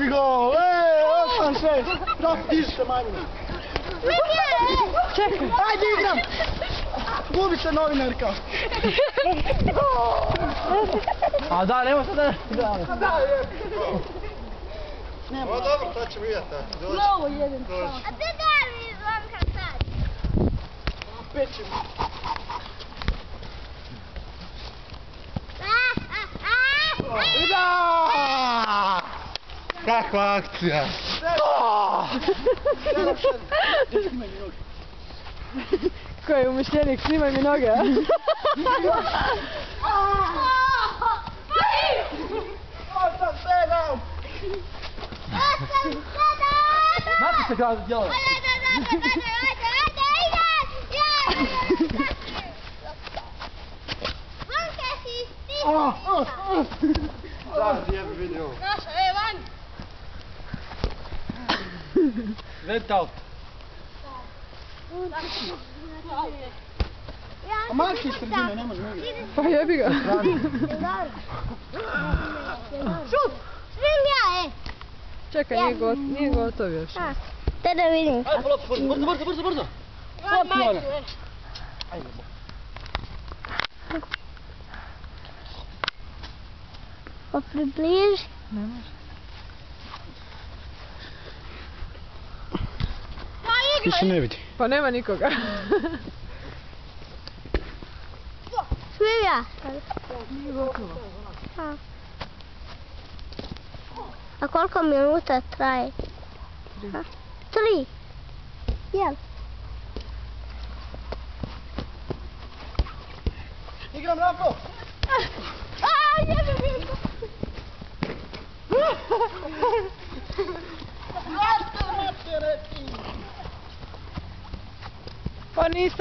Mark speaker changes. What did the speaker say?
Speaker 1: 8 gol! 8-6! Prop, diži se majmune!
Speaker 2: Čekaj!
Speaker 1: Ajde igram! Gubi se novinarka!
Speaker 3: A da, nema sada da...
Speaker 1: O dobro, to ćemo vidjeti.
Speaker 2: Slovo jedan.
Speaker 4: A ti da mi zvonka sad.
Speaker 1: Pećemo. Da! Kakva akcija!
Speaker 2: Ko je umišljenik, snimaj mi noge, a?
Speaker 1: 8-7!
Speaker 3: Znate se kada djela?
Speaker 1: Sad je vidio.
Speaker 4: Naša, van!
Speaker 3: Vent out.
Speaker 1: A Marki iz sredine, ne može igrati.
Speaker 2: Pa jebi ga.
Speaker 4: Šut! Svim ja,
Speaker 2: Čekaj, nije gotov još.
Speaker 4: Te da vidim.
Speaker 3: Ajde, loptu, brzo!
Speaker 4: Loptu, Lana. Pa približi.
Speaker 2: Ne može.
Speaker 1: Tu se ne vidi.
Speaker 2: Pa nema nikoga.
Speaker 4: Svim ja.
Speaker 2: Nije gotovo.
Speaker 4: A koliko minuta traje? 3. Jel?
Speaker 1: Igram Ranko!
Speaker 4: Jebim!
Speaker 2: Pa niste